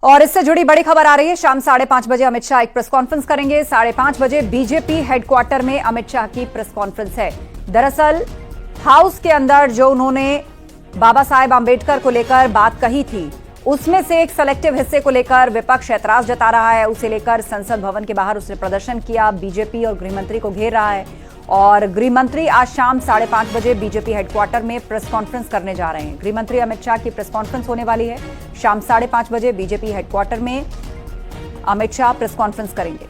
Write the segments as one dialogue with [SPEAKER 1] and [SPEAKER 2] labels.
[SPEAKER 1] और इससे जुड़ी बड़ी खबर आ रही है। शाम 5:30 बजे अमित शाह एक प्रेस कॉन्फ्रेंस करेंगे। 5:30 बजे बीजेपी हेडक्वार्टर में अमित शाह की प्रेस कॉन्फ्रेंस है। दरअसल हाउस के अंदर जो उन्होंने बाबा साहेब आंबेडकर को लेकर बात कही थी, उसमें से एक सेलेक्टिव हिस्से को लेकर विपक्ष ऐतराज जता रहा है। उसे लेकर संसद भवन के बाहर उसने प्रदर्शन किया, बीजेपी और गृहमंत्री को घेर रहा है। और गृहमंत्री आज शाम 5:30 बजे बीजेपी हेडक्वार्टर में प्रेस कॉन्फ्रेंस करने जा रहे हैं। गृहमंत्री अमित शाह की प्रेस कॉन्फ्रेंस होने वाली है। शाम 5:30 बजे बीजेपी हेडक्वार्टर में अमित शाह प्रेस कॉन्फ्रेंस करेंगे।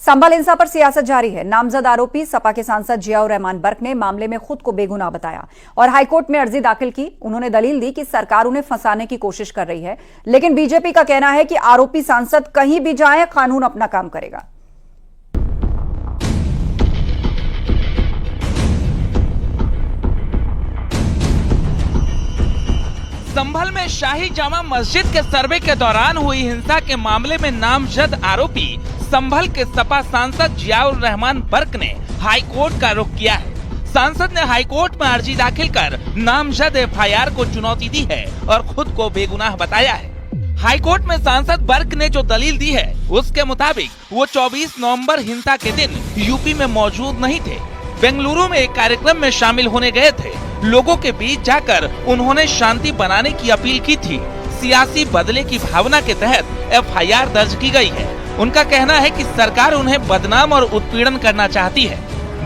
[SPEAKER 1] संभल हिंसा पर सियासत जारी है। नामजद आरोपी सपा के सांसद जियाउर रहमान बर्क ने मामले में खुद को बेगुनाह बताया और हाईकोर्ट में अर्जी दाखिल की। उन्होंने दलील दी कि सरकार उन्हें फंसाने की कोशिश कर रही है, लेकिन बीजेपी का कहना है कि आरोपी सांसद कहीं भी जाए, कानून अपना काम करेगा।
[SPEAKER 2] संभल में शाही जामा मस्जिद के सर्वे के दौरान हुई हिंसा के मामले में नामजद आरोपी संभल के सपा सांसद जियाउर रहमान बर्क ने हाईकोर्ट का रुख किया है। सांसद ने हाईकोर्ट में अर्जी दाखिल कर नामजद एफआईआर को चुनौती दी है और खुद को बेगुनाह बताया है। हाईकोर्ट में सांसद बर्क ने जो दलील दी है, उसके मुताबिक वो 24 नवंबर हिंसा के दिन यूपी में मौजूद नहीं थे। बेंगलुरु में एक कार्यक्रम में शामिल होने गए थे। लोगों के बीच जाकर उन्होंने शांति बनाने की अपील की थी। सियासी बदले की भावना के तहत एफआईआर दर्ज की गई है। उनका कहना है कि सरकार उन्हें बदनाम और उत्पीड़न करना चाहती है।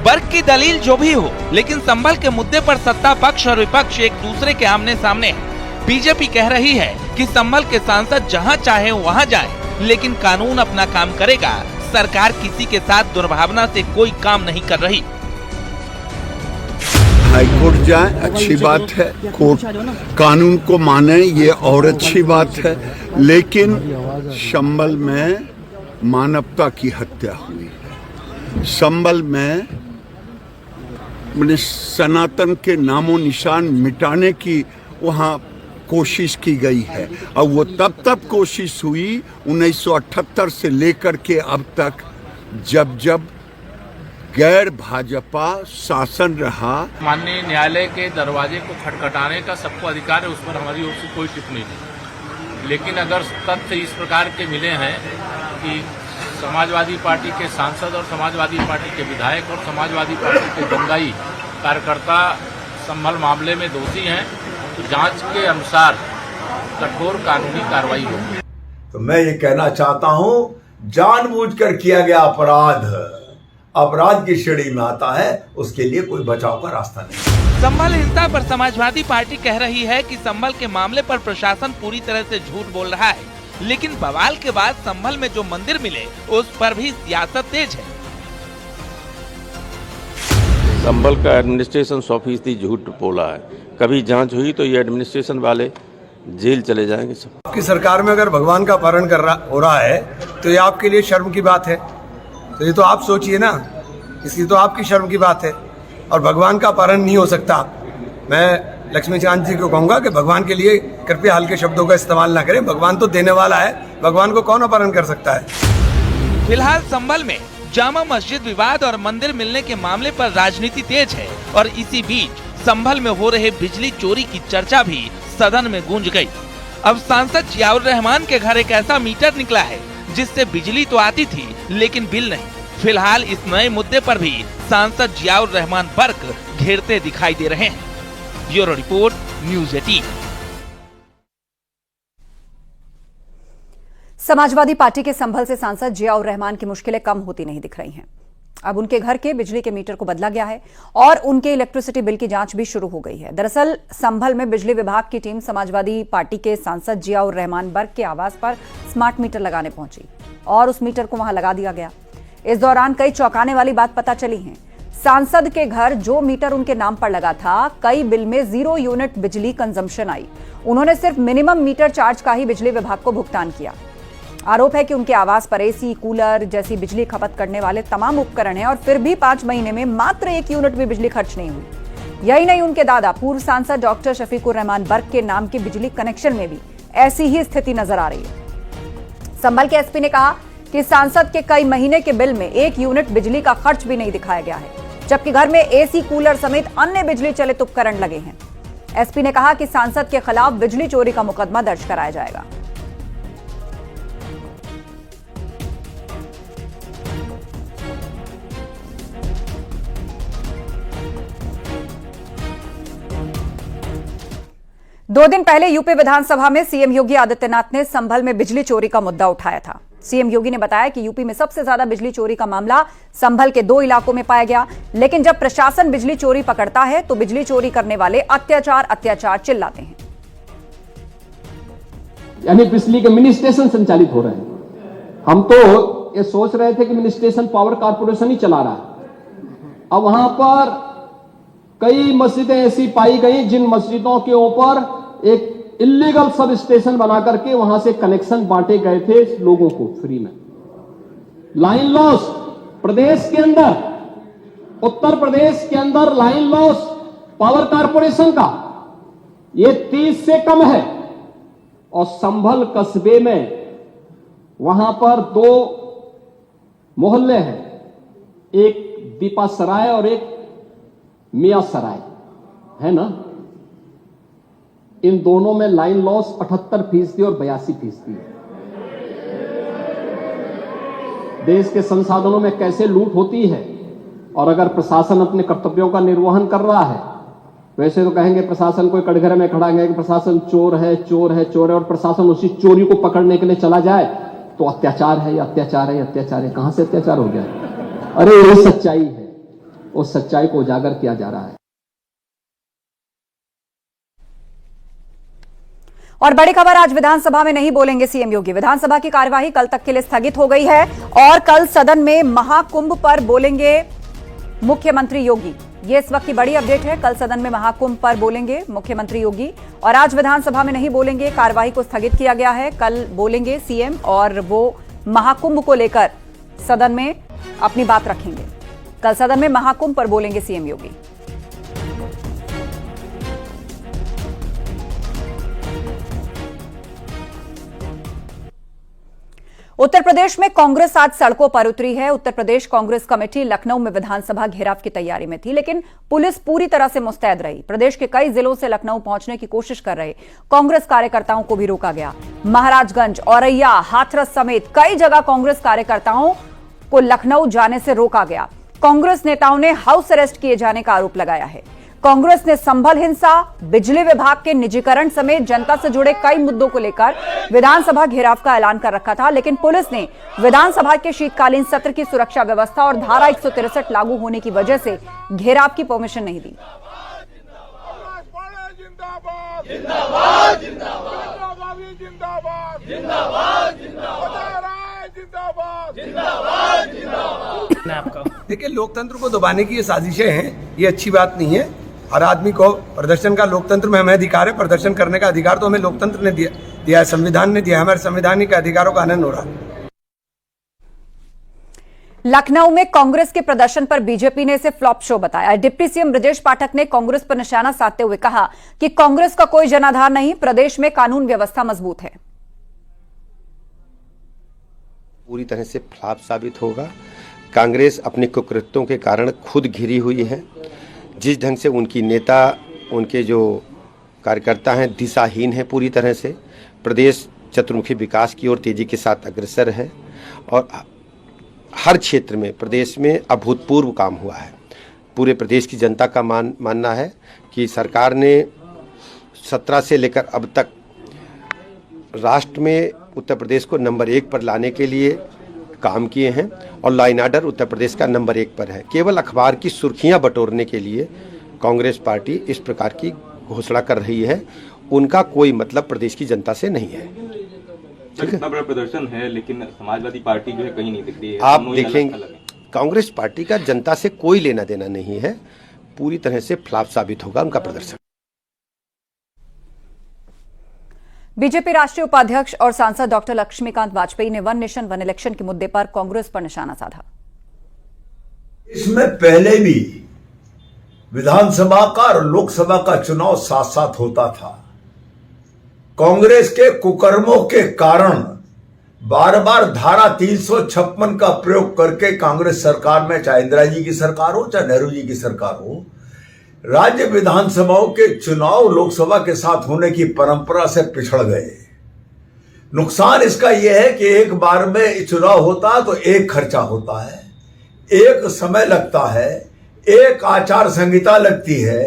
[SPEAKER 2] बर्क की दलील जो भी हो, लेकिन संभल के मुद्दे पर सत्ता पक्ष और विपक्ष एक दूसरे के आमने सामने है। बीजेपी कह रही है कि संभल के सांसद जहां चाहे वहां जाए, लेकिन कानून अपना काम करेगा। सरकार किसी के साथ दुर्भावना से कोई काम नहीं कर रही।
[SPEAKER 3] हाईकोर्ट जाए अच्छी बात है, कोर्ट कानून को माने ये और अच्छी बात है, लेकिन संभल में मानवता की हत्या हुई है। संभल में सनातन के नामो निशान मिटाने की वहाँ कोशिश की गई है और वो तब कोशिश हुई 1978 से लेकर के अब तक, जब गैर भाजपा शासन रहा।
[SPEAKER 4] माननीय न्यायालय के दरवाजे को खटखटाने का सबको अधिकार है, उस पर हमारी ओर से कोई टिप्पणी नहीं। लेकिन अगर तथ्य इस प्रकार के मिले हैं कि समाजवादी पार्टी के सांसद और समाजवादी पार्टी के विधायक और समाजवादी पार्टी के दंगाई कार्यकर्ता संभल मामले में दोषी हैं, तो जांच के अनुसार कठोर कानूनी कार्रवाई होगी।
[SPEAKER 5] तो मैं ये कहना चाहता हूं, जानबूझकर किया गया अपराध की श्रेणी में आता है, उसके लिए कोई बचाव का रास्ता नहीं।
[SPEAKER 2] संभल हिंसा पर समाजवादी पार्टी कह रही है कि संभल के मामले पर प्रशासन पूरी तरह से झूठ बोल रहा है, लेकिन बवाल के बाद संभल में जो मंदिर मिले, उस पर भी सियासत तेज है।
[SPEAKER 6] संभल का एडमिनिस्ट्रेशन 100% झूठ बोला है। कभी जांच हुई तो ये एडमिनिस्ट्रेशन वाले जेल चले जाएंगे सब।
[SPEAKER 7] आपकी सरकार में अगर भगवान का अपहरण हो रहा है तो ये आपके लिए शर्म की बात है। तो ये तो आप सोचिए ना, इसकी तो आपकी शर्म की बात है। और भगवान का अपहरण नहीं हो सकता। मैं लक्ष्मीकांत जी को कहूंगा कि भगवान के लिए कृपया हल्के शब्दों का इस्तेमाल ना करें। भगवान तो देने वाला है, भगवान को कौन अपहरण कर सकता है।
[SPEAKER 2] फिलहाल संभल में जामा मस्जिद विवाद और मंदिर मिलने के मामले पर राजनीति तेज है और इसी बीच संभल में हो रहे बिजली चोरी की चर्चा भी सदन में गूंज गई। अब सांसद जियाउर रहमान के घर एक ऐसा मीटर निकला है जिससे बिजली तो आती थी, लेकिन बिल नहीं। फिलहाल इस नए मुद्दे पर भी सांसद जियाउर रहमान बर्क घेरते दिखाई दे रहे हैं। Bureau report, news 18।
[SPEAKER 1] Samajwadi party के संभल से सांसद जियाउर रहमान की मुश्किलें कम होती नहीं दिख रही हैं। अब उनके घर के बिजली के मीटर को बदला गया है और उनके इलेक्ट्रिसिटी बिल की जांच भी शुरू हो गई है। दरअसल संभल में बिजली विभाग की टीम समाजवादी पार्टी के सांसद जियाउर रहमान बर्क के आवास पर स्मार्ट मीटर लगाने पहुंची और उस मीटर को वहां लगा दिया गया। इस दौरान कई चौंकाने वाली बात पता चली है। सांसद के घर जो मीटर उनके नाम पर लगा था, कई बिल में 0 यूनिट बिजली कंजम्पशन आई। उन्होंने सिर्फ मिनिमम मीटर चार्ज का ही बिजली विभाग को भुगतान किया। आरोप है कि उनके आवास पर एसी, कूलर जैसी बिजली खपत करने वाले तमाम उपकरण हैं और फिर भी 5 महीने में मात्र 1 यूनिट भी बिजली खर्च नहीं हुई। यही नहीं, उनके दादा पूर्व सांसद डॉक्टर शफीकुर रहमान बर्क के नाम के बिजली कनेक्शन में भी ऐसी ही स्थिति नजर आ रही है। संभल के एसपी ने कहा कि सांसद के कई महीने के बिल में 1 यूनिट बिजली का खर्च भी नहीं दिखाया गया है। जबकि घर में एसी, कूलर समेत अन्य बिजली चलित उपकरण लगे हैं। एसपी ने कहा कि सांसद के खिलाफ बिजली चोरी का मुकदमा दर्ज कराया जाएगा। दो दिन पहले यूपी विधानसभा में सीएम योगी आदित्यनाथ ने संभल में बिजली चोरी का मुद्दा उठाया था। सीएम योगी ने बताया कि यूपी में सबसे ज्यादा बिजली चोरी का मामला संभल के 2 इलाकों में पाया गया, लेकिन जब प्रशासन बिजली चोरी पकड़ता है तो बिजली चोरी करने वाले अत्याचार चिल्लाते हैं।
[SPEAKER 8] यानी बिजली के मिनी स्टेशन संचालित हो रहे हैं। हम तो ये सोच रहे थे कि मिनी स्टेशन पावर कारपोरेशन ही चला रहा है। अब वहां पर कई मस्जिदें ऐसी पाई गई जिन मस्जिदों के ऊपर एक इलीगल सब स्टेशन बना करके वहां से कनेक्शन बांटे गए थे लोगों को फ्री में। लाइन लॉस प्रदेश के अंदर, उत्तर प्रदेश के अंदर लाइन लॉस पावर कारपोरेशन का ये 30 से कम है। और संभल कस्बे में वहां पर 2 मोहल्ले हैं, एक दीपा सराय और एक मियां सराय है ना। इन दोनों में लाइन लॉस 78% और 82% है। देश के संसाधनों में कैसे लूट होती है। और अगर प्रशासन अपने कर्तव्यों का निर्वहन कर रहा है, वैसे तो कहेंगे प्रशासन कोई कटघरे में खड़ा है कि प्रशासन चोर है, चोर है, चोर है, और प्रशासन उसी चोरी को पकड़ने के लिए चला जाए तो अत्याचार है, या अत्याचार है, अत्याचार है। कहां से अत्याचार हो गया? अरे ये सच्चाई है, उस सच्चाई को उजागर किया जा रहा है।
[SPEAKER 1] और बड़ी खबर, आज विधानसभा में नहीं बोलेंगे सीएम योगी। विधानसभा की कार्यवाही कल तक के लिए स्थगित हो गई है और कल सदन में महाकुंभ पर बोलेंगे मुख्यमंत्री योगी। ये इस वक्त की बड़ी अपडेट है। कल सदन में महाकुंभ पर बोलेंगे मुख्यमंत्री योगी और आज विधानसभा में नहीं बोलेंगे। कार्यवाही को स्थगित किया गया है। कल बोलेंगे सीएम और वो महाकुंभ को लेकर सदन में अपनी बात रखेंगे। कल सदन में महाकुंभ पर बोलेंगे सीएम योगी। उत्तर प्रदेश में कांग्रेस आज सड़कों पर उतरी है। उत्तर प्रदेश कांग्रेस कमेटी लखनऊ में विधानसभा घेराव की तैयारी में थी, लेकिन पुलिस पूरी तरह से मुस्तैद रही। प्रदेश के कई जिलों से लखनऊ पहुंचने की कोशिश कर रहे कांग्रेस कार्यकर्ताओं को भी रोका गया। महाराजगंज, औरैया, हाथरस समेत कई जगह कांग्रेस कार्यकर्ताओं को लखनऊ जाने से रोका गया। कांग्रेस नेताओं ने हाउस अरेस्ट किए जाने का आरोप लगाया है। कांग्रेस ने संभल हिंसा, बिजली विभाग के निजीकरण समेत जनता से जुड़े कई मुद्दों को लेकर विधानसभा घेराव का ऐलान कर रखा था, लेकिन पुलिस ने विधानसभा के शीतकालीन सत्र की सुरक्षा व्यवस्था और धारा 163 लागू होने की वजह से घेराव की परमिशन नहीं दी।
[SPEAKER 7] देखिए, लोकतंत्र को दबाने की ये साजिशें हैं, ये अच्छी बात नहीं है। हर आदमी को प्रदर्शन का, लोकतंत्र में हमें अधिकार है, प्रदर्शन करने का अधिकार तो हमें लोकतंत्र ने दिया है, संविधान ने दिया है। हमारे संवैधानिक अधिकारों का हनन हो रहा है।
[SPEAKER 1] लखनऊ में कांग्रेस के प्रदर्शन पर बीजेपी ने इसे फ्लॉप शो बताया। डिप्टी सीएम ब्रजेश पाठक ने कांग्रेस पर निशाना साधते हुए कहा कि कांग्रेस का कोई जनाधार नहीं, प्रदेश में कानून व्यवस्था मजबूत है।
[SPEAKER 9] पूरी तरह से फ्लॉप साबित होगा। कांग्रेस अपने कुकृत्यों के कारण खुद घिरी हुई है। जिस ढंग से उनकी नेता, उनके जो कार्यकर्ता हैं, दिशाहीन है पूरी तरह से। प्रदेश चतुर्मुखी विकास की ओर तेजी के साथ अग्रसर है और हर क्षेत्र में प्रदेश में अभूतपूर्व काम हुआ है। पूरे प्रदेश की जनता का मानना है कि सरकार ने 17 से लेकर अब तक राष्ट्र में उत्तर प्रदेश को नंबर 1 पर लाने के लिए काम किए हैं और law and order Uttar Pradesh का नंबर 1 पर है। केवल अखबार की सुर्खियां बटोरने के लिए कांग्रेस पार्टी इस प्रकार की घोषणा कर रही है। उनका कोई मतलब प्रदेश की जनता से नहीं है।
[SPEAKER 10] इतना बड़ा प्रदर्शन है, लेकिन समाजवादी पार्टी जो है कहीं नहीं दिख रही है।
[SPEAKER 9] आप देखेंगे कांग्रेस पार्टी का जनता से कोई लेना देना नहीं है। पूरी तरह से फ्लॉप साबित होगा उनका प्रदर्शन।
[SPEAKER 1] बीजेपी राष्ट्रीय उपाध्यक्ष और सांसद डॉक्टर लक्ष्मीकांत वाजपेयी ने वन नेशन वन इलेक्शन के मुद्दे पर कांग्रेस पर निशाना साधा।
[SPEAKER 5] इसमें पहले भी विधानसभा का और लोकसभा का चुनाव साथ साथ होता था। कांग्रेस के कुकर्मों के कारण बार बार धारा 356 का प्रयोग करके कांग्रेस सरकार में, चाहे इंदिरा जी की सरकार हो चाहे नेहरू जी की सरकार हो, राज्य विधानसभाओं के चुनाव लोकसभा के साथ होने की परंपरा से पिछड़ गए। नुकसान इसका यह है कि एक बार में चुनाव होता है तो एक खर्चा होता है, एक समय लगता है, एक आचार संहिता लगती है,